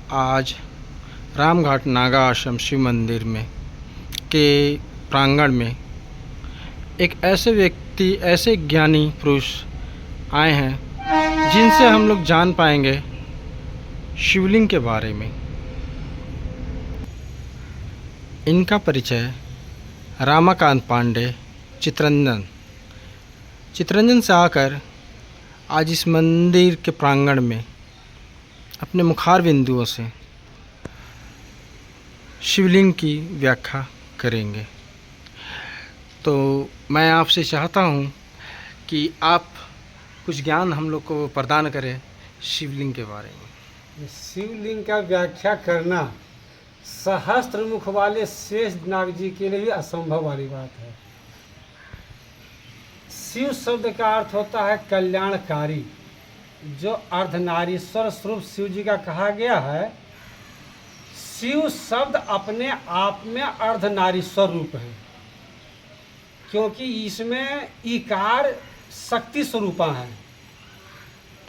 आज रामघाट नागा आश्रम शिव मंदिर में के प्रांगण में एक ऐसे व्यक्ति, ऐसे ज्ञानी पुरुष आए हैं जिनसे हम लोग जान पाएंगे शिवलिंग के बारे में। इनका परिचय रामाकांत पांडे चित्रंजन से आकर आज इस मंदिर के प्रांगण में अपने मुखार बिंदुओं से शिवलिंग की व्याख्या करेंगे। तो मैं आपसे चाहता हूँ कि आप कुछ ज्ञान हम लोग को प्रदान करें शिवलिंग के बारे में। शिवलिंग का व्याख्या करना सहस्त्र मुख वाले शेषनाग जी के लिए भी असंभव वाली बात है। शिव शब्द का अर्थ होता है कल्याणकारी। जो अर्धनारीश्वर स्वरूप शिव जी का कहा गया है, शिव शब्द अपने आप में अर्धनारीश्वर रूप है, क्योंकि इसमें इकार शक्ति स्वरूपा है।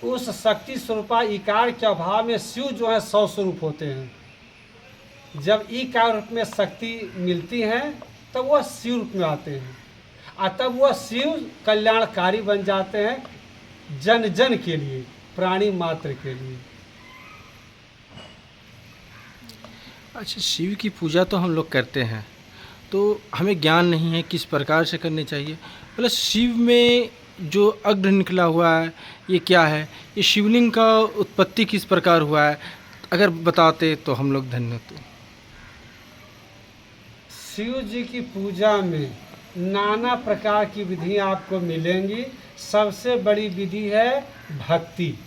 उस शक्ति स्वरूपा इकार के अभाव में शिव जो है 100 स्वरूप होते हैं। जब इकार रूप में शक्ति मिलती है तब वह शिव रूप में आते हैं, और तब वह शिव कल्याणकारी बन जाते हैं, जन जन के लिए, प्राणी मात्र के लिए। अच्छा, शिव की पूजा तो हम लोग करते हैं, तो हमें ज्ञान नहीं है किस प्रकार से करनी चाहिए। प्लस शिव में जो अग्नि निकला हुआ है ये क्या है, ये शिवलिंग का उत्पत्ति किस प्रकार हुआ है, अगर बताते तो हम लोग धन्य होते। शिव जी की पूजा में नाना प्रकार की विधियां आपको मिलेंगी। सबसे बड़ी विधि है भक्ति।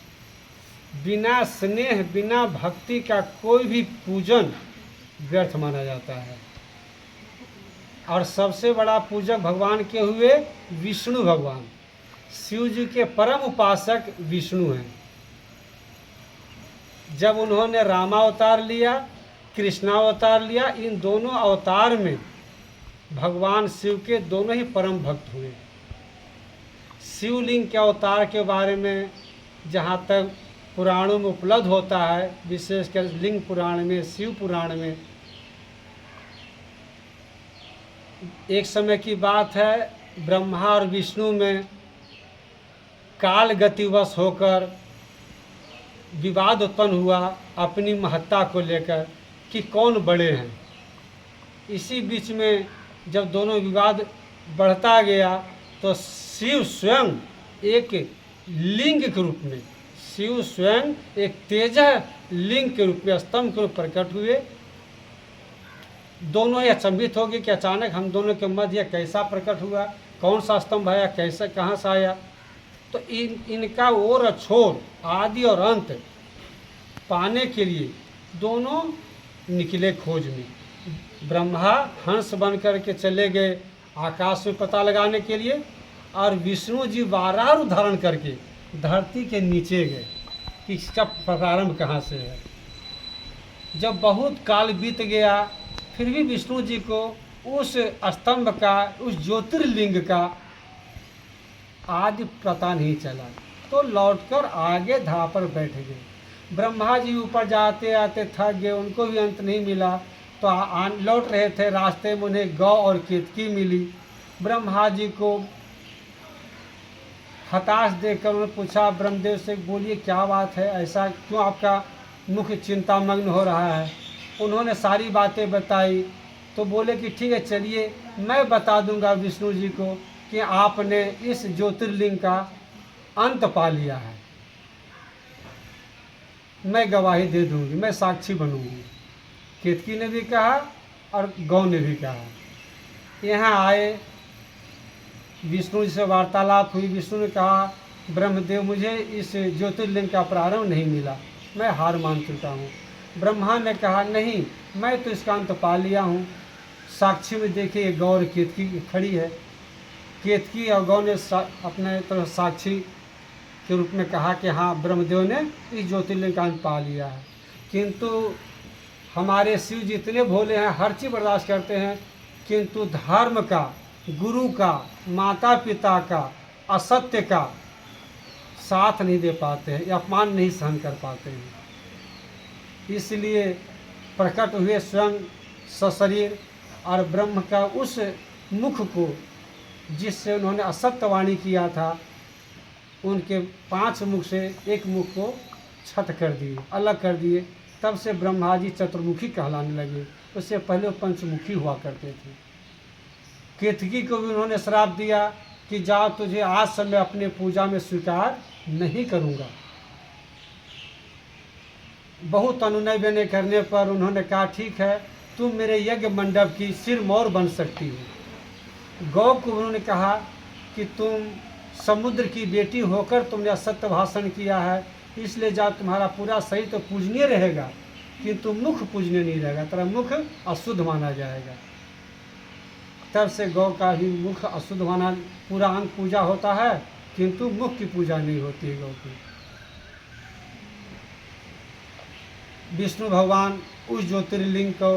बिना स्नेह, बिना भक्ति का कोई भी पूजन व्यर्थ माना जाता है। और सबसे बड़ा पूजक भगवान के हुए विष्णु भगवान। शिव जी के परम उपासक विष्णु हैं। जब उन्होंने रामावतार लिया, कृष्णावतार लिया, इन दोनों अवतार में भगवान शिव के दोनों ही परम भक्त हुए। शिवलिंग के अवतार के बारे में जहाँ तक पुराणों में उपलब्ध होता है, विशेषकर लिंग पुराण में, शिव पुराण में, एक समय की बात है, ब्रह्मा और विष्णु में काल गतिवश होकर विवाद उत्पन्न हुआ अपनी महत्ता को लेकर कि कौन बड़े हैं। इसी बीच में जब दोनों विवाद बढ़ता गया तो शिव स्वयं एक लिंग के रूप में, शिव स्वयं एक तेज लिंग के रूप में, स्तंभ के रूप प्रकट हुए। दोनों ही अचंभित हो गए कि अचानक हम दोनों के मध्य यह कैसा प्रकट हुआ, कौन सा स्तंभ आया, कैसे, कहाँ से आया। तो इनका ओर छोर, आदि और अंत पाने के लिए दोनों निकले खोज में। ब्रह्मा हंस बन कर के चले गए आकाश में पता लगाने के लिए, और विष्णु जी वाराह रूप धारण करके धरती के नीचे गए कि इसका प्रारंभ कहाँ से है। जब बहुत काल बीत गया फिर भी विष्णु जी को उस स्तंभ का, उस ज्योतिर्लिंग का आदि पता नहीं चला, तो लौटकर आगे धाम पर बैठ गए। ब्रह्मा जी ऊपर जाते आते थक गए, उनको भी अंत नहीं मिला, तो लौट रहे थे, रास्ते में उन्हें गौ और केतकी मिली। ब्रह्मा जी को हताश देखकर उन्होंने पूछा ब्रह्मदेव से, बोलिए क्या बात है, ऐसा क्यों आपका मुख चिंतामग्न हो रहा है। उन्होंने सारी बातें बताई, तो बोले कि ठीक है, चलिए मैं बता दूंगा विष्णु जी को कि आपने इस ज्योतिर्लिंग का अंत पा लिया है। मैं गवाही दे दूंगी, मैं साक्षी बनूंगी। केतकी ने भी कहा और गौ ने भी कहा। यहाँ आए, विष्णु जी से वार्तालाप हुई। विष्णु ने कहा, ब्रह्मदेव, मुझे इस ज्योतिर्लिंग का प्रारंभ नहीं मिला, मैं हार मान चुका हूँ। ब्रह्मा ने कहा, नहीं, मैं तो इसका अंत पा लिया हूँ। साक्षी में देखिए गौ और केतकी खड़ी है। केतकी और गौ ने अपने तरफ साक्षी के रूप में कहा कि हाँ, ब्रह्मदेव ने इस ज्योतिर्लिंग का अंत पा लिया है। किंतु हमारे शिव जी इतने भोले हैं, हर चीज़ बर्दाश्त करते हैं, किंतु धर्म का, गुरु का, माता पिता का, असत्य का साथ नहीं दे पाते हैं, अपमान नहीं सहन कर पाते हैं। इसलिए प्रकट हुए स्वयं सशरीर और ब्रह्म का उस मुख को जिससे उन्होंने असत्यवाणी किया था, उनके 5 मुख से एक मुख को छत कर दिए, अलग कर दिए। तब से ब्रह्मा जी चतुर्मुखी कहलाने लगे। उससे पहले वो पंचमुखी हुआ करते थे। केतकी को भी उन्होंने श्राप दिया कि जा, तुझे आज से मैं अपने पूजा में स्वीकार नहीं करूँगा। बहुत अनुनय विनय करने पर उन्होंने कहा ठीक है, तुम मेरे यज्ञ मंडप की सिरमौर बन सकती हो। गौ को उन्होंने कहा कि तुम समुद्र की बेटी होकर तुमने असत्य भाषण किया है, इसलिए जा, तुम्हारा पूरा शरीर तो पूजनीय रहेगा किंतु मुख पूजनीय नहीं रहेगा, तेरा मुख अशुद्ध माना जाएगा। तब से गौ का भी मुख अशुद्ध माना, पूरा अंग पूजा होता है किंतु मुख की पूजा नहीं होती है गौ की। विष्णु भगवान उस ज्योतिर्लिंग को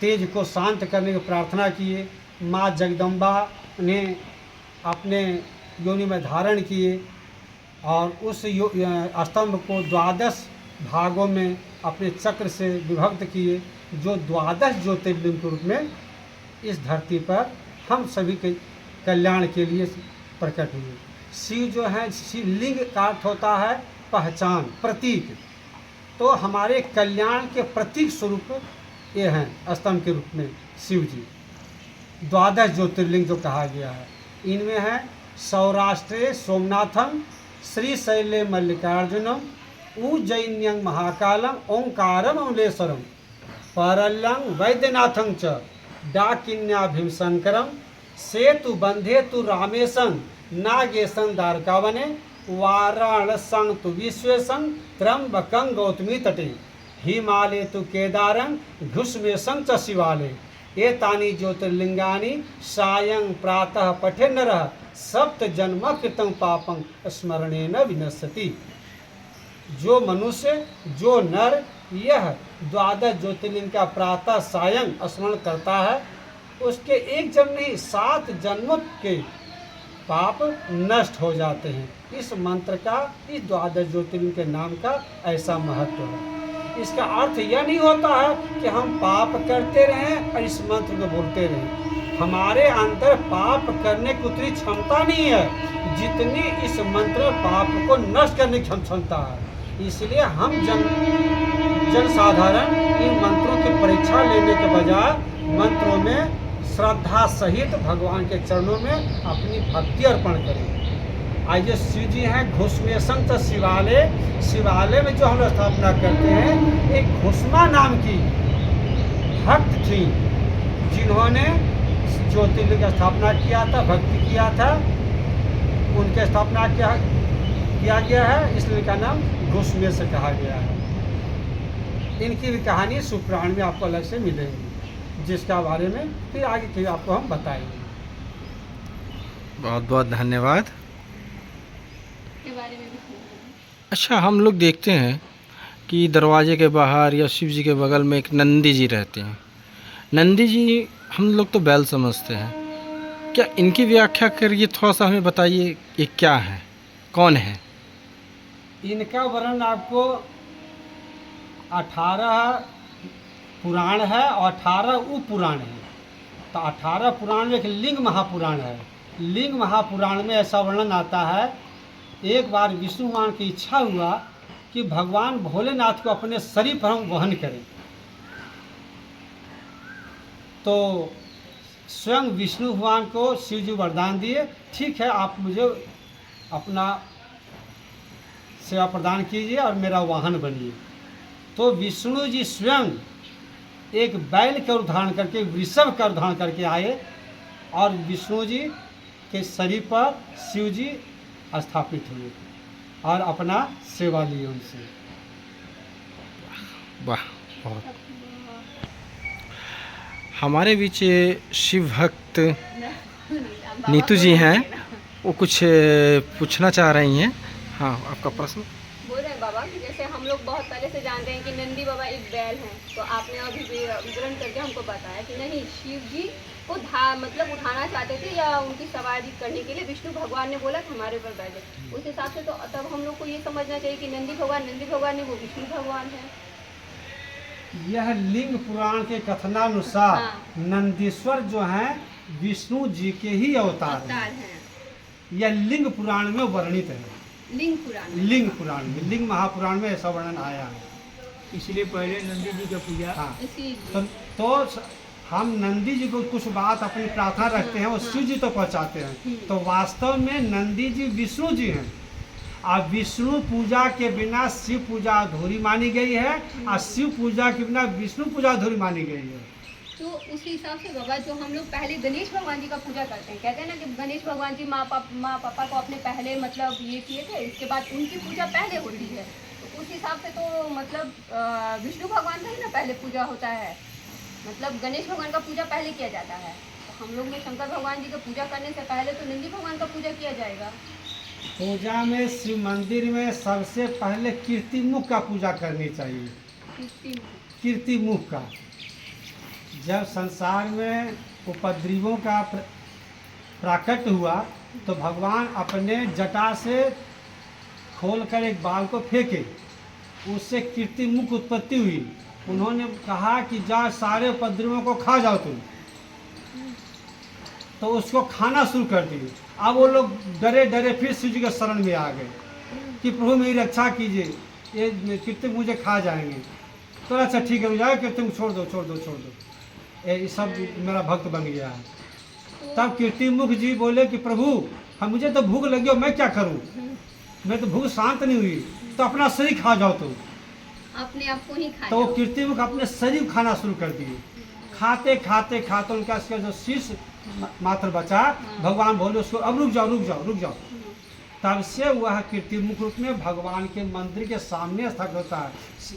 तेज को शांत करने की प्रार्थना किए। माँ जगदम्बा ने अपने योनि में धारण किए और उस स्तंभ को 12 भागों में अपने चक्र से विभक्त किए, जो 12 ज्योतिर्लिंग के रूप में इस धरती पर हम सभी के कल्याण के लिए प्रकट हुए। शिव जो है, शिवलिंग का अर्थ होता है पहचान, प्रतीक। तो हमारे कल्याण के प्रतीक स्वरूप ये हैं स्तंभ के रूप में शिव जी। 12 ज्योतिर्लिंग जो कहा गया है, इनमें है सौराष्ट्रे सोमनाथम, श्रीशैले मल्लिकार्जुनम, उज्जैन्यं महाकालम, ओंकारम अमलेश्वरम, परल्यं वैद्यनाथं च, डाकिन्याभिशंकरम, सेतु बंधे तु रामेशं, नागेशं द्वारकावने, वाराणसं तु विश्वेशं, त्र्यंबकं गौतमी तटे, हिमालय तु केदारं, घुष्मेशं च शिवालय, एतानि ज्योतिर्लिंगानि सायं प्रातः पठे नरः, सप्त जन्म कृतं पापं स्मरणेन विनश्यति। जो मनुष्य, जो नर यह 12 ज्योतिर्लिंग का प्रातः सायं स्मरण करता है, उसके एक जन्म नहीं 7 जन्मों के पाप नष्ट हो जाते हैं। इस मंत्र का, इस 12 ज्योतिर्लिंग के नाम का ऐसा महत्व है। इसका अर्थ यह नहीं होता है कि हम पाप करते रहें और इस मंत्र को बोलते रहें। हमारे अंदर पाप करने की उतनी क्षमता नहीं है जितनी इस मंत्र में पाप को नष्ट करने की क्षमता है। इसलिए हम जन साधारण इन मंत्रों की परीक्षा लेने के बजाय मंत्रों में श्रद्धा सहित भगवान के चरणों में अपनी भक्ति अर्पण करें। आइए, शिव जी हैं घुष्मेशं च शिवालय। शिवालय में जो हम स्थापना करते हैं, एक घुष्मा नाम की भक्त थी जिन्होंने ज्योतिर्लिंग की स्थापना किया था, भक्ति किया था, उनके स्थापना किया गया है, इसलिए इनका नाम घुष्मेश कहा गया है। इनकी भी कहानी सुपुराण में आपको अलग से मिलेगी, जिसका बारे में फिर आगे फिर आपको हम बताएंगे। बहुत बहुत धन्यवाद। के बारे में भी अच्छा, हम लोग देखते हैं कि दरवाजे के बाहर या शिव जी के बगल में एक नंदी जी रहते हैं। नंदी जी हम लोग तो बैल समझते हैं, क्या इनकी व्याख्या करिए, थोड़ा सा हमें बताइए ये क्या है, कौन है? इनका वर्णन आपको 18 पुराण है और 18 उपपुराण है। तो 18 पुराण में एक लिंग महापुराण है। लिंग महापुराण में ऐसा वर्णन आता है, एक बार विष्णु भगवान की इच्छा हुआ कि भगवान भोलेनाथ को अपने शरीर पर हम वहन करें। तो स्वयं विष्णु भगवान को शिव जी वरदान दिए, ठीक है, आप मुझे अपना सेवा प्रदान कीजिए और मेरा वाहन बनिए। तो विष्णु जी स्वयं एक बैल का उद्धारण करके, वृषभ का उद्धारण करके आए और विष्णु जी के शरीर पर शिव जी स्थापित हुए और अपना सेवा लिए उनसे। वाह, बहुत। हमारे बीच शिव भक्त नीतू जी हैं, वो कुछ पूछना चाह रही हैं। हाँ, आपका प्रश्न? बोल रहे हैं बाबा बाबा कि जैसे हम लोग बहुत पहले से जानते हैं कि नंदी बाबा एक बैल हैं, तो आपने अभी विवरण करके हमको बताया कि नहीं, शिव जी को मतलब उठाना चाहते थे या उनकी सवारी करने के लिए विष्णु भगवान ने बोला कि हमारे ऊपर बैठे। उस हिसाब से तो तब हम लोग को ये समझना चाहिए कि नंदी भगवान नहीं, वो विष्णु भगवान है। यह लिंग पुराण के कथनानुसार हाँ। नंदीश्वर जो हैं विष्णु जी के ही अवतार हैं। हैं यह लिंग पुराण में वर्णित है। लिंग पुराण में, लिंग महापुराण में ऐसा वर्णन आया है। इसलिए पहले नंदी जी का पूजा। हाँ, इसी तो हम नंदी जी को कुछ बात अपनी प्रार्थना रखते हैं, वो शिव जी तो पहुंचाते हैं। तो वास्तव में नंदी जी विष्णु जी हैं। और विष्णु पूजा के बिना शिव पूजा अधूरी मानी गई है, और शिव पूजा के बिना विष्णु पूजा अधूरी मानी गई है। तो उस हिसाब से बाबा जो हम लोग पहले गणेश भगवान जी का पूजा करते हैं, कहते हैं ना कि गणेश भगवान जी माँ पापा को अपने पहले मतलब ये किए थे, इसके बाद उनकी पूजा पहले होती है। तो उस हिसाब से तो मतलब विष्णु भगवान का ही ना पहले पूजा होता है, मतलब गणेश भगवान का पूजा पहले किया जाता है। तो हम लोग में शंकर भगवान जी का पूजा करने से पहले तो नंदी भगवान का पूजा किया जाएगा। पूजा में शिव मंदिर में सबसे पहले कीर्तिमुख का पूजा करनी चाहिए। कीर्तिमुख का। जब संसार में उपद्रवों का प्राकट्य हुआ तो भगवान अपने जटा से खोलकर एक बाल को फेंके, उससे कीर्तिमुख उत्पत्ति हुई। उन्होंने कहा कि जा सारे उपद्रवों को खा जाओ तुम, तो उसको खाना शुरू कर दिए। अब वो लोग डरे डरे फिर शिव जी के शरण में आ गए कि प्रभु मेरी रक्षा कीजिए, ये कीर्तिमुख मुझे खा जाएंगे। तो अच्छा ठीक है, जाओ कीर्तिमुख छोड़ दो, ये सब मेरा भक्त बन गया है। तब कीर्तिमुख जी बोले कि प्रभु मुझे तो भूख लगी हो, मैं क्या करूं, मैं तो भूख शांत नहीं हुई, तो अपना शरीर खा जाओ तुम। अपने आप को ही खा तो वो जाओ। कीर्तिमुख अपने शरीर खाना शुरू कर दिए। खाते खाते उनका जो शीर्ष मात्र बचा, भगवान बोले उसको अब रुक जाओ। तब से वह कीर्तिमुख रूप में भगवान के मंदिर के सामने स्थापित होता है।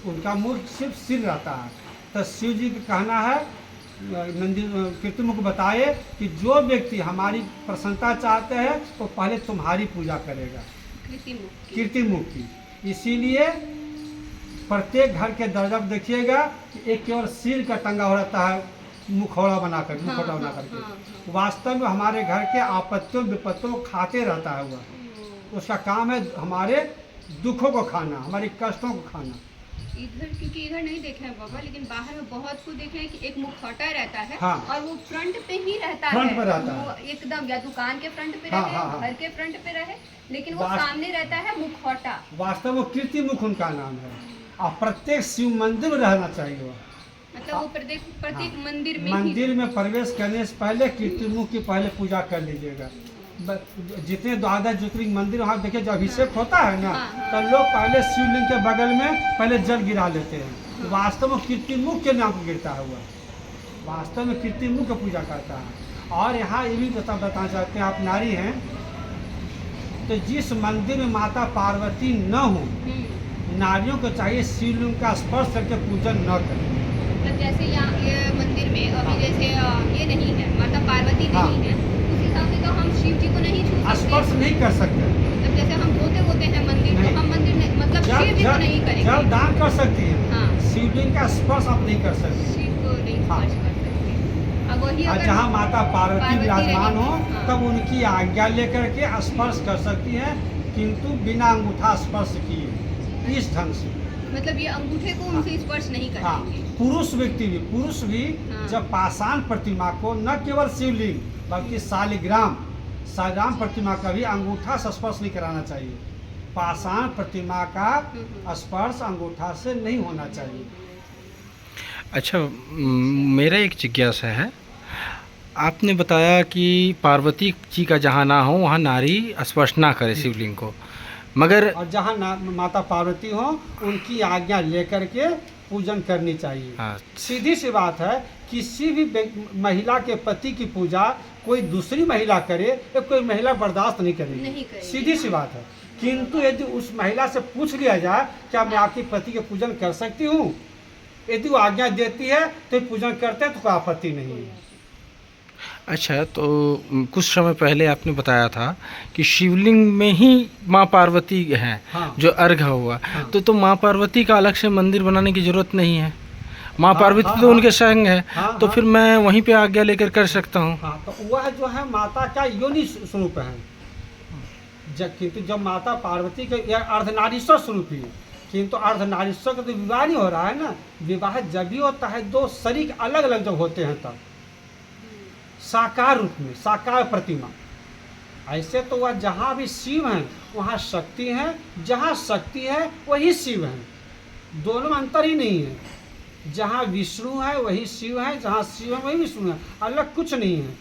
उनका मुख सिर्फ सिर रहता है। तो शिव जी का कहना है, नंदी कीर्तिमुख बताए कि जो व्यक्ति हमारी प्रसन्नता चाहते हैं वो पहले तुम्हारी पूजा करेगा, कीर्तिमुख की। इसीलिए प्रत्येक घर के दरवाजा पर देखिएगा कि एक केवल सिर का टंगा हो रहता है, मुखौटा बना करके। वास्तव में हमारे घर के आपत्तियों विपत्तियों को खाते रहता है वह। उसका काम है हमारे दुखों को खाना, हमारी कष्टों को खाना। इधर क्योंकि इधर नहीं देखे हैं बाबा, लेकिन बाहर में बहुत को देखे हैं कि एक मुखौटा रहता है। हाँ। और वो फ्रंट पे ही रहता फ्रंट है। पे रहता है। वो एकदम या दुकान के फ्रंट पे हाँ, रहे, हाँ, हाँ। घर के फ्रंट पे रहे, लेकिन वो वास- सामने रहता है मुखौटा। वास्तव में कीर्तिमुख उनका नाम है। और प्रत्येक शिव मंदिर में रहना चाहिए वह। मतलब वो प्रत्येक हाँ। मंदिर में मंदिर में प्रवेश करने से पहले कीर्तिमुख की पहले पूजा कर लीजिएगा। जितने द्वादश ज्योतिर्लिंग मंदिर वहाँ देखिए जब अभिषेक होता है ना, हाँ। तो लोग पहले शिवलिंग के बगल में पहले जल गिरा लेते हैं। वास्तव में कीर्तिमुख के नाम पर गिरता है वह। वास्तव में कीर्तिमुख की पूजा करता है। और यहाँ ये भी बताना चाहते हैं, आप नारी हैं तो जिस मंदिर में माता पार्वती न हो, नारियों को चाहिए शिवलिंग का स्पर्श करके पूजन न करें। मतलब जैसे यहाँ ये मंदिर में अभी जैसे ये नहीं है, माता पार्वती हाँ। नहीं है, उस हिसाब से तो हम शिव जी को नहीं छू सकते। स्पर्श नहीं कर सकते। मतलब जैसे हम धोते हैं मंदिर, नहीं। तो हम मंदिर नहीं, मतलब शिव जी को नहीं करेंगे। जब दान कर सकती है, हाँ। शिवलिंग का स्पर्श आप नहीं कर सकते। शिव को नहीं हाँ। स्पर्श कर सकते। अब वही और अगर जहाँ माता पार्वती विराजमान हो रहेगी, हाँ। तब उनकी आज्ञा लेकर के स्पर्श कर सकती हैं, किंतु बिना अंगूठा स्पर्श किए, इस ढंग से। मतलब ये अंगूठे को उनसे स्पर्श नहीं हाँ, करेंगे। पुरुष भी हाँ। जब पाषाण प्रतिमा को न केवल शिवलिंग बल्कि सालिग्राम प्रतिमा का भी अंगूठा से स्पर्श नहीं कराना चाहिए। पाषाण प्रतिमा का स्पर्श अंगूठा से नहीं होना चाहिए। अच्छा, मेरा एक जिज्ञासा है, आपने बताया कि पार्वती जी का जहाँ ना हो वहाँ नारी स्पर्श ना करे शिवलिंग को, मगर और जहाँ माता पार्वती हो उनकी आज्ञा लेकर के पूजन करनी चाहिए। हाँ, सीधी सी बात है, किसी भी महिला के पति की पूजा कोई दूसरी महिला करे तो कोई महिला बर्दाश्त नहीं नहीं करेगी। करेगी। सीधी सी बात है। किंतु यदि उस महिला से पूछ लिया जाए क्या मैं आपके पति के पूजन कर सकती हूँ, यदि वो आज्ञा देती है तो पूजन करते हैं तो कोई आपत्ति नहीं है। अच्छा, तो कुछ समय पहले आपने बताया था कि शिवलिंग में ही माँ पार्वती हैं, हाँ। जो अर्घ हुआ। हाँ। तो माँ पार्वती का अलग से मंदिर बनाने की ज़रूरत नहीं है। माँ हाँ, पार्वती हाँ, तो हाँ। उनके संग है। हाँ, तो हाँ। फिर मैं वहीं पे आज्ञा लेकर कर सकता हूँ। हाँ, तो वह जो है माता का योनि स्वरूप है। किंतु जब माता पार्वती के यह अर्धनारीश्वर स्वरूप ही है, किंतु अर्धनारीश्वर का तो विवाह नहीं हो रहा है ना। विवाह जब भी होता है दो शरीर अलग अलग जब होते हैं तब साकार रूप में, साकार प्रतिमा। ऐसे तो वह जहाँ भी शिव हैं वहाँ शक्ति है, जहाँ शक्ति है वही शिव है, दोनों में अंतर ही नहीं है। जहाँ विष्णु है वही शिव है, जहाँ शिव है वही विष्णु है, अलग कुछ नहीं है।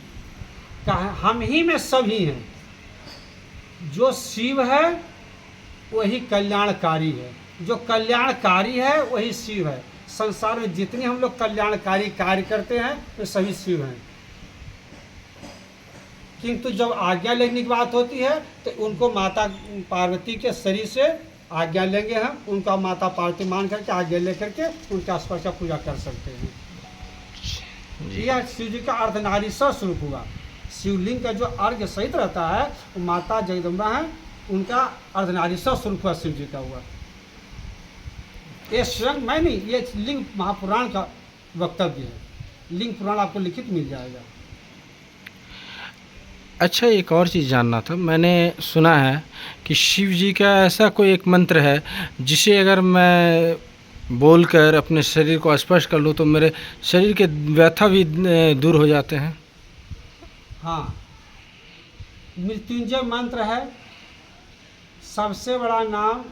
हम ही में सभी हैं। जो शिव है वही कल्याणकारी है, जो कल्याणकारी है वही शिव है। संसार में जितने हम लोग कल्याणकारी कार्य करते हैं वे सभी शिव हैं। किंतु जब आज्ञा लेने की बात होती है तो उनको माता पार्वती के शरीर से आज्ञा लेंगे हम, उनका माता पार्वती मान करके आज्ञा लेकर के उनके आसपास का पूजा कर सकते हैं। यह शिव जी का अर्धनारीश्वर स्वरूप हुआ। शिवलिंग का जो अर्घ सहित रहता है वो माता जगदम्बा है, उनका अर्धनारीश्वर स्वरूप हुआ, शिव जी का हुआ। ये स्वयं मैं नहीं, ये लिंग महापुराण का वक्तव्य है। लिंग पुराण आपको लिखित मिल जाएगा। अच्छा, एक और चीज़ जानना था। मैंने सुना है कि शिव जी का ऐसा कोई एक मंत्र है जिसे अगर मैं बोलकर अपने शरीर को स्पर्श कर लूँ तो मेरे शरीर के व्यथा भी दूर हो जाते हैं। हाँ, मृत्युंजय मंत्र है, सबसे बड़ा नाम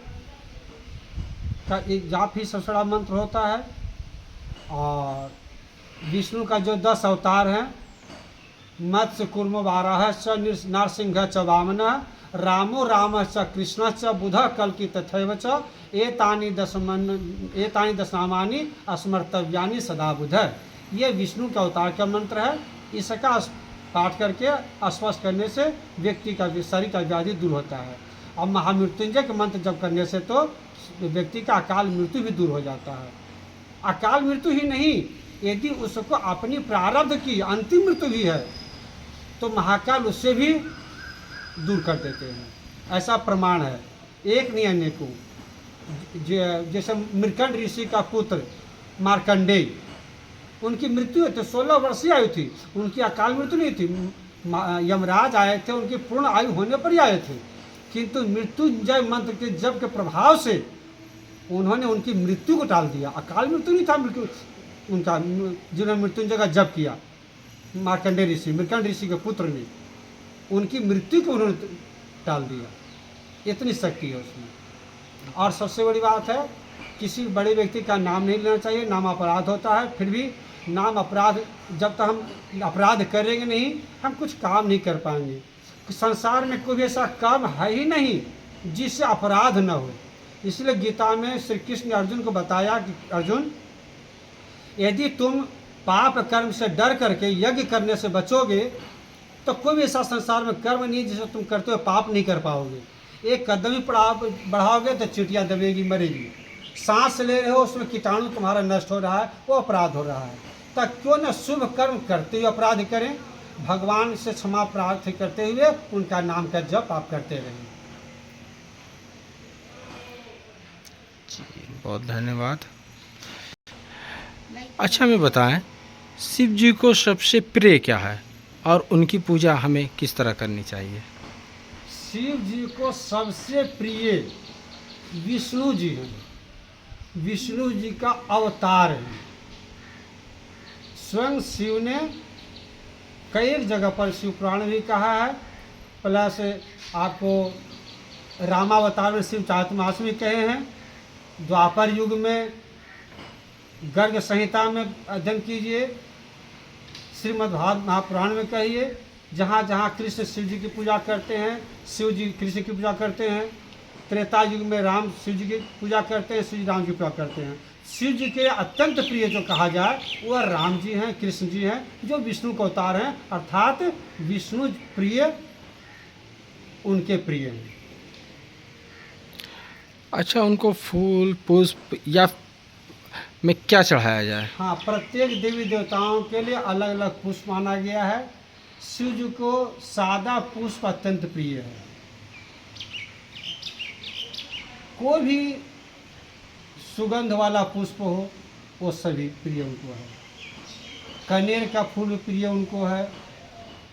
का एक जाप ही सबसे बड़ा मंत्र होता है। और विष्णु का जो 10 अवतार हैं, मत्स्य कूर्म वाराह च नरसिंह च वामन रामो राम च कृष्ण च बुध कल्कि तथैव च एतानि दशनामानि स्मर्तव्यानि सदा बुध। ये विष्णु के अवतार का मंत्र है। इसका पाठ करके स्पर्श करने से व्यक्ति का शरीर का व्याधि दूर होता है। और महामृत्युंजय के मंत्र जब करने से तो व्यक्ति का अकाल मृत्यु भी दूर हो जाता है। अकाल मृत्यु ही नहीं, यदि उसको अपनी प्रारब्ध की अंतिम मृत्यु भी है तो महाकाल उससे भी दूर कर देते हैं, ऐसा प्रमाण है। एक नहीं अनेकों। जैसे मृकंड ऋषि का पुत्र मार्कंडेय, उनकी मृत्यु हुई थी, 16 वर्षीय आयु थी, उनकी अकाल मृत्यु नहीं थी। यमराज आए थे, उनकी पूर्ण आयु होने पर ही आए थे, किंतु मृत्युंजय मंत्र के जप के प्रभाव से उन्होंने उनकी मृत्यु को टाल दिया। अकाल मृत्यु नहीं था मृत्यु उनका, जिन्होंने मृत्युंजय का जप किया, मार्कंडेय ऋषि, मृकंड ऋषि के पुत्र ने उनकी मृत्यु को उन्होंने टाल दिया। इतनी शक्ति है उसमें। और सबसे बड़ी बात है, किसी बड़े व्यक्ति का नाम नहीं लेना चाहिए, नाम अपराध होता है। फिर भी नाम अपराध, जब तक हम अपराध करेंगे नहीं हम कुछ काम नहीं कर पाएंगे। संसार में कोई ऐसा कर्म है ही नहीं जिससे अपराध न हो। इसलिए गीता में श्री कृष्ण ने अर्जुन को बताया कि अर्जुन, यदि तुम पाप कर्म से डर करके यज्ञ करने से बचोगे तो कोई भी ऐसा संसार में कर्म नहीं जिसे तुम करते हो पाप नहीं कर पाओगे। एक कदम ही बढ़ाओगे तो चींटियाँ दबेगी, मरेगी। सांस ले रहे हो उसमें कीटाणु तुम्हारा नष्ट हो रहा है, वो अपराध हो रहा है। तब क्यों न शुभ कर्म करते हुए अपराध करें, भगवान से क्षमा प्रार्थना करते हुए उनका नाम का जप आप करते रहें। बहुत धन्यवाद। अच्छा, हमें बताएं, शिव जी को सबसे प्रिय क्या है और उनकी पूजा हमें किस तरह करनी चाहिए? शिव जी को सबसे प्रिय विष्णु जी हैं। विष्णु जी का अवतार है। स्वयं शिव ने कई जगह पर शिव पुराण भी कहा है, प्लस आपको रामावतार में शिव चातुर्मास में कहे हैं। द्वापर युग में गर्ग संहिता में अध्ययन कीजिए, श्रीमद् भागवत महापुराण में कहिए, जहाँ जहाँ कृष्ण शिव जी की पूजा करते हैं, शिव जी कृष्ण की पूजा करते हैं। त्रेता युग में राम शिव जी की पूजा करते हैं, शिव जी राम की पूजा करते हैं। शिव जी के अत्यंत प्रिय जो कहा जाए वह राम जी हैं, कृष्ण जी हैं, जो विष्णु के अवतार हैं, अर्थात विष्णु प्रिय उनके प्रिय हैं। अच्छा, उनको फूल पुष्प या में क्या चढ़ाया जाए? हाँ, प्रत्येक देवी देवताओं के लिए अलग अलग पुष्प माना गया है। शिव जी को सादा पुष्प अत्यंत प्रिय है। कोई भी सुगंध वाला पुष्प हो वो सभी प्रिय उनको है। कनेर का फूल प्रिय उनको है,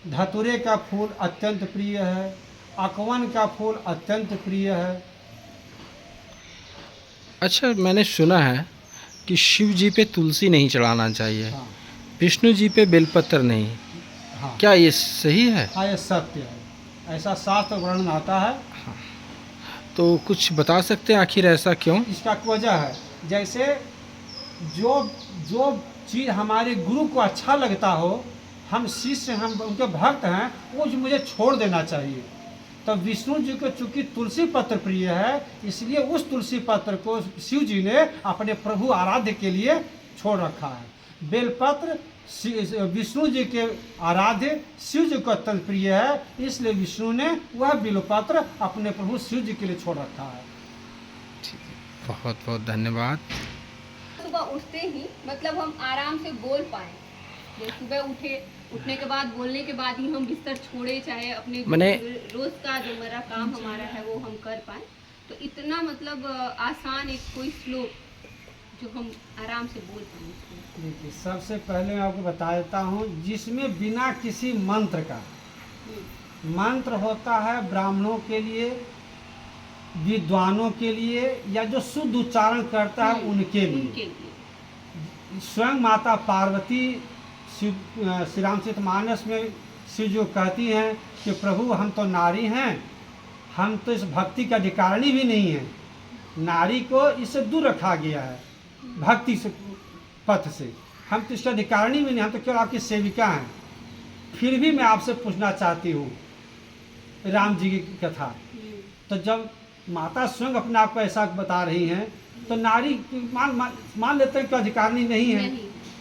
धतूरे का फूल अत्यंत प्रिय है, अकवन का फूल अत्यंत प्रिय है। अच्छा, मैंने सुना है कि शिव जी पे तुलसी नहीं चढ़ाना चाहिए, हाँ विष्णु जी पे बेलपत्र नहीं। हाँ क्या ये सही है? हाँ, ये सत्य है, ऐसा शास्त्र वर्णन आता है। तो कुछ बता सकते हैं आखिर ऐसा क्यों? इसका वजह है, जैसे जो जो चीज़ हमारे गुरु को अच्छा लगता हो, हम शिष्य, हम उनके भक्त हैं, वो जो मुझे छोड़ देना चाहिए। तो विष्णु जी को चूंकि तुलसी पत्र प्रिय है, इसलिए उस तुलसी पत्र को शिव जी ने अपने प्रभु आराध्य के लिए छोड़ रखा है। बेलपत्र विष्णु जी के आराध्य शिव जी को अत्यंत प्रिय है, इसलिए विष्णु ने वह बेलपत्र अपने प्रभु शिव जी के लिए छोड़ रखा है। बहुत बहुत धन्यवाद। सुबह उठते ही मतलब हम आराम से बोल पाए, जैसे सुबह उठने के बाद, बोलने के बाद ही हम बिस्तर छोड़े, चाहे अपने रोज का जो मेरा काम हमारा है वो हम कर पाए। तो इतना मतलब आसान एक कोई श्लोक जो हम आराम से बोल पाए। देखिए, सबसे पहले मैं आपको बता देता हूँ, जिसमें बिना किसी मंत्र का, मंत्र होता है ब्राह्मणों के लिए, विद्वानों के लिए, या जो शुद्ध उच्चारण करता है उनके लिए। स्वयं माता पार्वती श्री रामचरितमानस में शिव जो कहती हैं कि प्रभु हम तो नारी हैं, हम तो इस भक्ति का अधिकारिणी भी नहीं है, नारी को इससे दूर रखा गया है भक्ति से, पथ से, हम तो इसका अधिकारिणी भी नहीं, हम तो केवल आपकी सेविका हैं। फिर भी मैं आपसे पूछना चाहती हूँ राम जी की कथा, तो जब माता स्वयं अपने आप को ऐसा बता रही हैं, तो नारी मान लेते हैं कि अधिकारिणी नहीं है,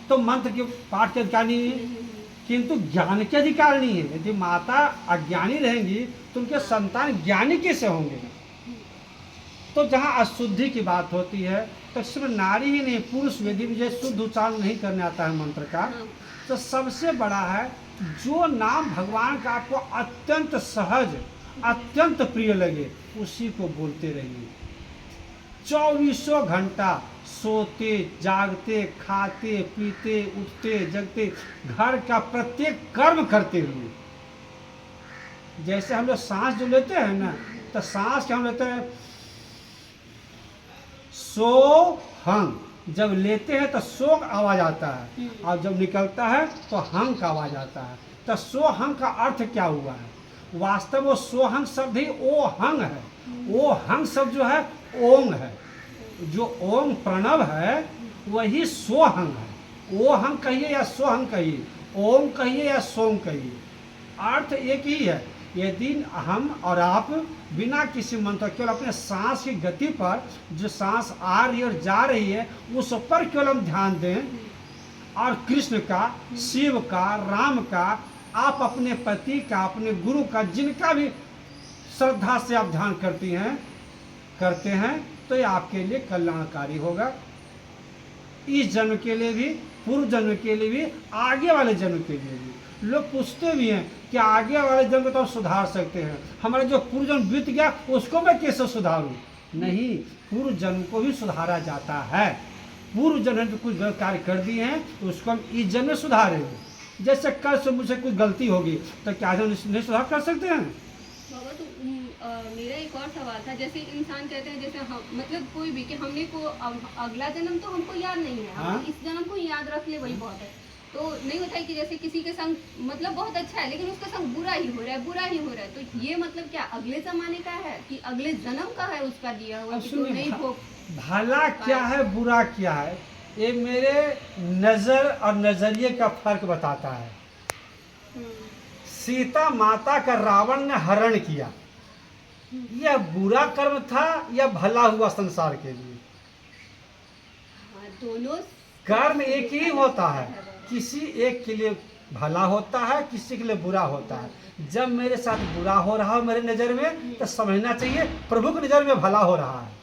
तो मंत्र के पाठ के अधिकारिणी नहीं है, किंतु ज्ञान के अधिकारिणी है। यदि माता अज्ञानी रहेंगी तो उनके संतान ज्ञानी कैसे होंगे? तो जहाँ अशुद्धि की बात होती है, तो सिर्फ नारी ही नहीं, पुरुष यदि मुझे शुद्ध उच्चारण नहीं करने आता है मंत्र का, तो सबसे बड़ा है जो नाम भगवान का आपको अत्यंत सहज, अत्यंत प्रिय लगे, उसी को बोलते रहिए। 24 घंटा सोते, जागते, खाते, पीते, उठते, जगते, घर का प्रत्येक कर्म करते हुए, जैसे हम लोग सांस जो लेते हैं ना, तो सांस क्या हम लेते हैं, सो हंग, जब लेते हैं तो सो का आवाज आता है, और जब निकलता है तो हंग का आवाज आता है। तो सो हंग का अर्थ क्या हुआ है? वास्तव में सोहंग शब्द ही ओ हंग है। ओ हंग शब्द जो है ओंग है, जो ओंग प्रणव है वही सोहंग है। ओ हंग कहिए या सोहंग कहिए, ओम कहिए या सोंग कहिए, अर्थ एक ही है। यदि हम और आप बिना किसी मंत्र, केवल अपने सांस की गति पर, जो सांस आ रही और जा रही है उस पर केवल हम ध्यान दें, और कृष्ण का, शिव का, राम का, आप अपने पति का, अपने गुरु का, जिनका भी श्रद्धा से आप ध्यान करते हैं, तो ये आपके लिए कल्याणकारी होगा, इस जन्म के लिए भी, पूर्व जन्म के लिए भी, आगे वाले जन्म के लिए भी। लोग पूछते भी हैं कि आगे वाले जन्म को तो हम सुधार सकते हैं, हमारा जो पूर्व जन्म बीत गया उसको मैं कैसे सुधारूं? नहीं, पूर्व जन्म को भी सुधारा जाता है। पूर्व जन्म में कुछ गलत कार्य कर दिए हैं तो उसको हम इस जन्म में सुधारेंगे। जैसे कल से मुझे कुछ गलती होगी तो क्या हम नहीं सुधार कर सकते हैं? बाबा, तो मेरा एक और सवाल था, जैसे इंसान कहते हैं, जैसे हम मतलब कोई भी, कि हमने को अगला जन्म तो हमको याद नहीं है, हम इस जन्म को याद रख ले वही बहुत है। तो नहीं होता है कि जैसे किसी के संग मतलब बहुत अच्छा है, लेकिन उसके संग बुरा ही हो रहा है, तो ये मतलब क्या अगले जमाने का है कि अगले जन्म का है उसका दिया हुआ? भला क्या है, बुरा क्या है, ये मेरे नज़र और नज़रिए का फर्क बताता है। सीता माता का रावण ने हरण किया, यह बुरा कर्म था या भला हुआ संसार के लिए? दोनों कर्म एक ही होता है, किसी एक के लिए भला होता है, किसी के लिए बुरा होता है। जब मेरे साथ बुरा हो रहा हो मेरे नज़र में, तो समझना चाहिए प्रभु की नज़र में भला हो रहा है,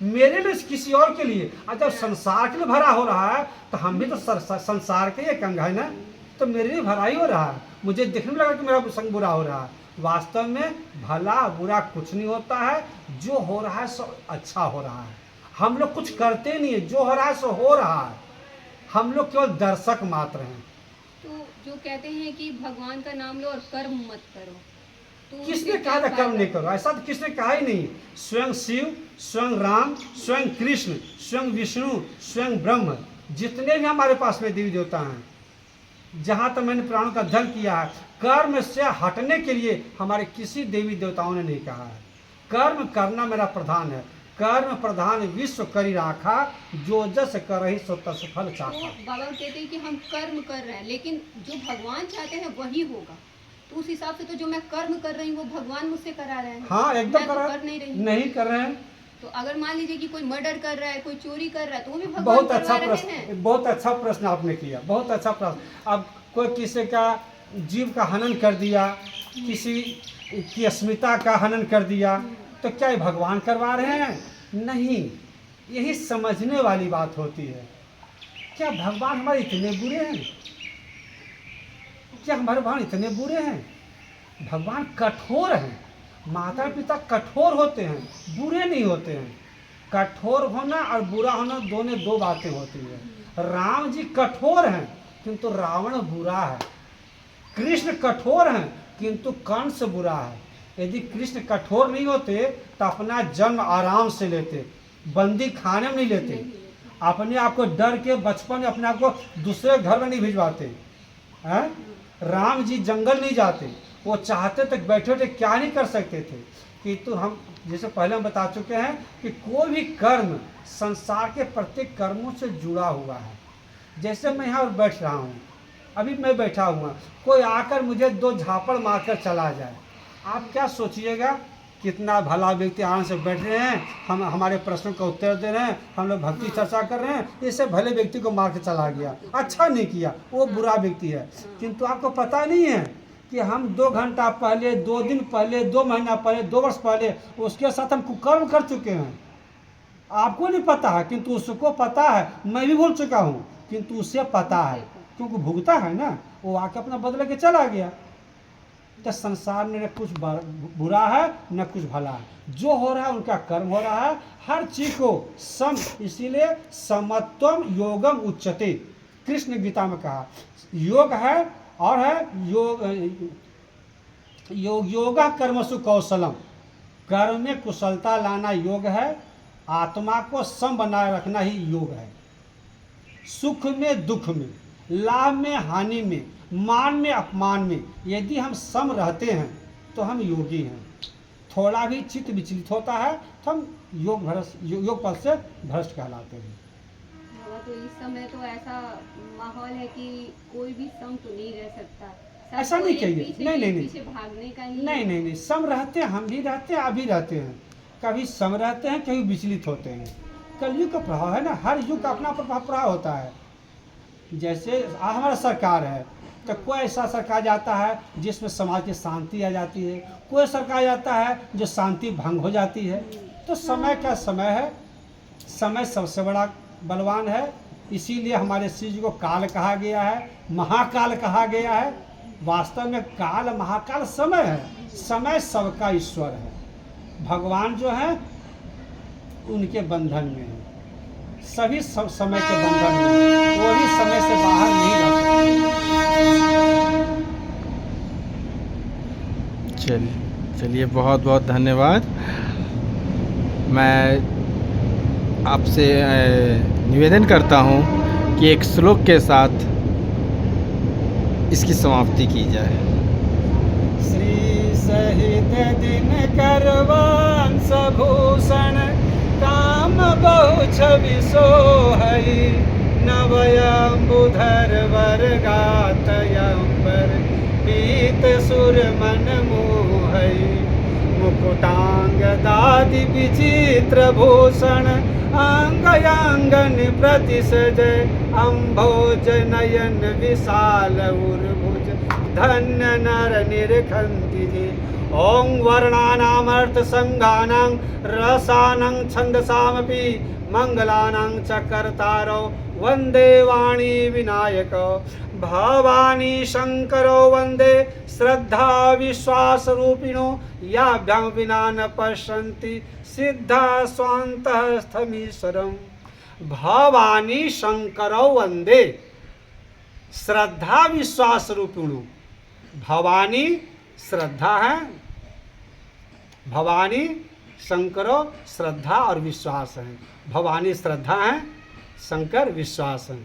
मेरे लिए किसी और के लिए। और जब संसार के लिए भला हो रहा है तो हम भी तो संसार के एक अंग है ना। तो मेरे लिए भलाई हो रहा है, मुझे देखने में लगा कि मेरा संग बुरा हो रहा है। वास्तव में भला बुरा कुछ नहीं होता है, जो हो रहा है सो अच्छा हो रहा है। हम लोग कुछ करते नहीं है, जो हो रहा है सो हो रहा है, हम लोग केवल दर्शक मात्र हैं। तो जो कहते हैं कि भगवान का नाम लो और कर्म मत करो, तो किसने उससे कहा था क्या कर्म फायदा? नहीं करो? ऐसा तो किसने कहा ही नहीं। स्वयं शिव, स्वयं राम, स्वयं कृष्ण, स्वयं विष्णु, स्वयं ब्रह्म, जितने भी हमारे पास में देवी देवता हैं, जहाँ तक मैंने पुराणों का अध्ययन किया है, कर्म से हटने के लिए हमारे किसी देवी देवताओं ने नहीं कहा है। कर्म करना मेरा प्रधान है, कर्म प्रधान विश्व करी राखा, जो जस करहि सो तस फल तो चाखा। बाबा कहते हैं कि हम कर्म कर रहे हैं, लेकिन जो भगवान चाहते हैं वही होगा। तो उस हिसाब से तो जो मैं कर्म कर रही हूँ वो भगवान मुझसे करा रहे हैं। हाँ एकदम मैं तो कर कर नहीं रही। नहीं कर रहे हैं। तो अगर मान लीजिए कि कोई मर्डर कर रहा है, कोई चोरी कर रहा है, तो वो भी भगवान बहुत करवा अच्छा रहे प्रश्न, हैं। बहुत अच्छा प्रश्न आपने किया, बहुत अच्छा प्रश्न। अब कोई किसी का जीव का हनन कर दिया, किसी की अस्मिता का हनन कर दिया, तो क्या ये भगवान करवा रहे हैं? नहीं। यही समझने वाली बात होती है। क्या भगवान हमारे इतने बुरे हैं? क्या हमारे भगवान इतने बुरे हैं? भगवान कठोर हैं। माता पिता कठोर होते हैं, बुरे नहीं होते हैं। कठोर होना और बुरा होना दोनों दो बातें होती है। राम जी कठोर हैं किंतु रावण बुरा है। कृष्ण कठोर हैं किंतु कंस बुरा है। यदि कृष्ण कठोर नहीं होते तो अपना जन्म आराम से लेते, बंदी खाने में नहीं लेते, अपने आप को डर के बचपन में अपने आप को दूसरे घर में नहीं भिजवाते हैं। राम जी जंगल नहीं जाते, वो चाहते तक बैठे थे, क्या नहीं कर सकते थे। किंतु हम जैसे पहले हम बता चुके हैं कि कोई भी कर्म संसार के प्रत्येक कर्मों से जुड़ा हुआ है। जैसे मैं यहाँ बैठ रहा हूँ, अभी मैं बैठा हुआ, कोई आकर मुझे दो झापड़ मारकर चला जाए, आप क्या सोचिएगा? कितना भला व्यक्ति आराम से बैठ रहे हैं, हम हमारे प्रश्नों का उत्तर दे रहे हैं, हम लोग भक्ति चर्चा कर रहे हैं, इससे भले व्यक्ति को मार के चला गया, अच्छा नहीं किया, वो बुरा व्यक्ति है। किंतु आपको पता नहीं है कि हम 2 घंटा पहले, 2 दिन पहले, 2 महीना पहले, 2 वर्ष पहले उसके साथ हम कुकर्म कर चुके हैं। आपको नहीं पता है किंतु उसको पता है। मैं भी भूल चुका हूँ किंतु उसे पता है, क्योंकि भुगता है ना, वो आके अपना बदले के चला गया। तो संसार में न कुछ बुरा है न कुछ भला है, जो हो रहा है उनका कर्म हो रहा है। हर चीज को सम, इसीलिए समत्वम योगम उच्यते, कृष्ण गीता में कहा। योग है और है योगा कर्मसु कौशलम, कर्म में कुशलता लाना योग है। आत्मा को सम बनाए रखना ही योग है। सुख में दुख में, लाभ में हानि में, मान में अपमान में यदि हम सम रहते हैं तो हम योगी हैं। थोड़ा भी चित्त विचलित होता है तो हम योग पद से भ्रष्ट कहलाते हैं। बाबा तो इस समय तो ऐसा माहौल है कि कोई भी सम तो नहीं रह सकता। सबको ऐसा नहीं एक चाहिए। पीछे नहीं, एक नहीं, नहीं। पीछे भागने का ही नहीं नहीं नहीं, सम रहते हैं, हम भी रहते हैं, अभी रहते हैं। कभी सम रहते हैं, कभी विचलित होते हैं। कलयुग का प्रभाव है ना, हर युग का अपना प्रभाव होता है। जैसे हमारा सरकार है तो कोई ऐसा सरकार जाता है जिसमें समाज की शांति आ जाती है, कोई सरकार जाता है जो शांति भंग हो जाती है। तो समय का समय है, समय सबसे बड़ा बलवान है। इसीलिए हमारे श्री जी को काल कहा गया है, महाकाल कहा गया है। वास्तव में काल महाकाल समय है, समय सबका ईश्वर है। भगवान जो है उनके बंधन में है, सभी समय के बंधन में है, वो भी समय से बाहर नहीं जा सकते। चलिए बहुत बहुत धन्यवाद। मैं आपसे निवेदन करता हूँ कि एक श्लोक के साथ इसकी समाप्ति की जाए। श्री सहित दिन करवांस भूषण, काम बहु छवि सोहई, नवयंबुधर वर गातयंबर, पीत सुर मन मोहई, मुकुटांग दादि विचित्र भूषण, अंगयांगन प्रति सजय, अम्भोज नयन विशाल उर्भुज, धन्य नर निरखंति जे। ओं वर्णानामर्थ संघानां रसानां छंदसामपि मंगलानां च कर्तारो वंदे वाणी विनायक भवानी शंकरो वंदे श्रद्धा विश्वास रूपिणो याभ्यां विना न पश्यन्ति सिद्धा स्वान्तः स्थमीश्वरम्। भवानी शंकरो वंदे श्रद्धा विश्वास रूपिणो। भवानी श्रद्धा है, भवानी शंकरो श्रद्धा और विश्वास है। भवानी श्रद्धा है, शंकर विश्वास है।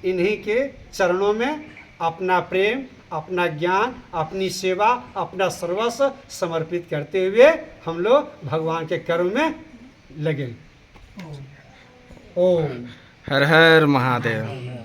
इन्हीं के चरणों में अपना प्रेम, अपना ज्ञान, अपनी सेवा, अपना सर्वस्व समर्पित करते हुए हम लोग भगवान के कर्म में लगे। ओम हर हर महादेव।